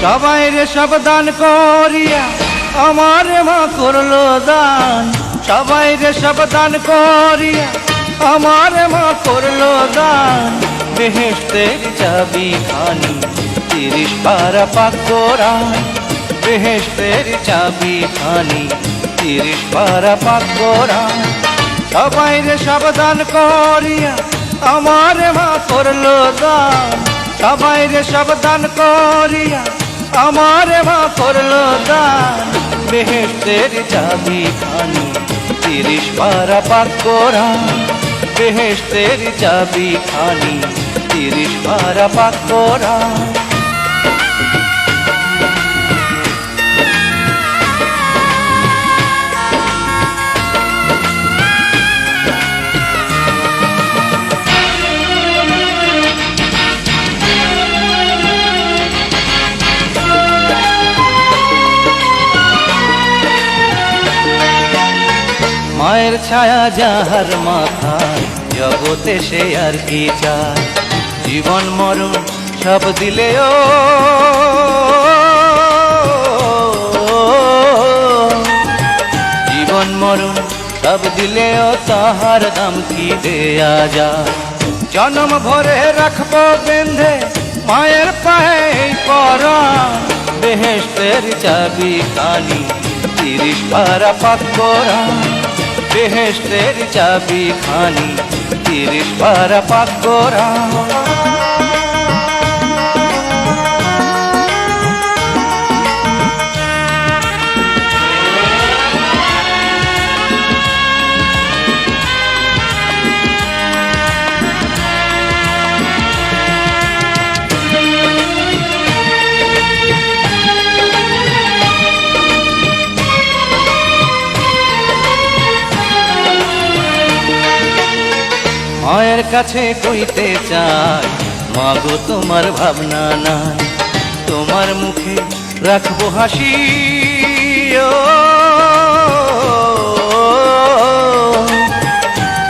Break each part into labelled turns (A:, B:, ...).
A: সবাই রে সাবধান করিয়া আমার মা করলো দান, সবাই রে সাবধান করিয়া আমার মা করলো দান। বেহেশতের চাবি খানি 30 পারা পাক কোরআন, বেহেশতের চাবি খানি 30 পারা পাক কোরআন। সবাই রে সাবধান করিয়া আমার মা করলো দান, সবাই রে সাবধান করিয়া আমার মা করলো দান। বেহেশতের চাবি খানি 30 পারা পাক কোরআন, বেহেশতের চাবি খানি 30 পারা পাক কোরআন। মায়ের ছায়া যাহার মাথায় জগতে সে আর কি চায়, জীবন মরণ সব দিলেও জীবন মরণ সব দিলেও তাহার দাম কি দেয়া যায়। জন্ম ভরে রাখবো বেঁধে মায়ের পায়ে পরাণ, বেহেশতের চাবি খানি 30 পারা পাক কোরআন, বেহেশতের চাবি খানি 30 পারা পাক কোরআন। মায়ের কাছে কইতে চাই মাগো তোমার ভাবনা নাই, তোমার মুখে রাখবো হাসি ও,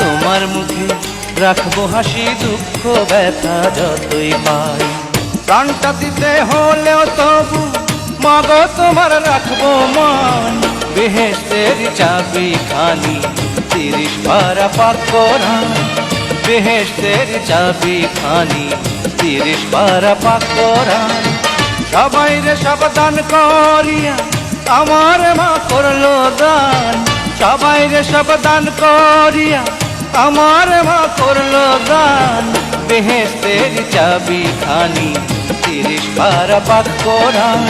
A: তোমার মুখে রাখবো হাসি, দুঃখ ব্যথা যতই পাই। প্রাণটা দিতে হলেও তবু মাগো তোমার রাখবো মান, বেহেশতের চাবি খানি 30 পারা পাক কোরআন, বেহেশতের চাবি খানি 30 পারা পাক কোরআন। সবাই রে সাবধান করিয়া আমার মা করলো দান, সবাই রে সাবধান করিয়া আমার মা করলো দান। বেহেশতের চাবি খানি 30 পারা পাক কোরআন,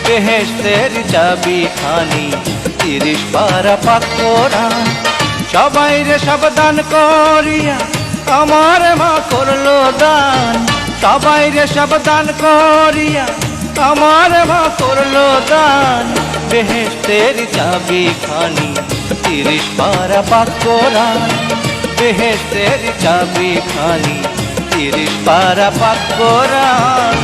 A: বেহেশতের চাবি খানি 30 পারা পাক কোরআন। সবাই রে সাবধান করিয়া আমার মা করলো দান, সবাই রে সাবধান করিয়া আমার মা করলো দান। বেহেশতের চাবি খানি 30 পারা পাক কোরআন, বেহেশতের চাবি খানি 30 পারা পাক কোরআন।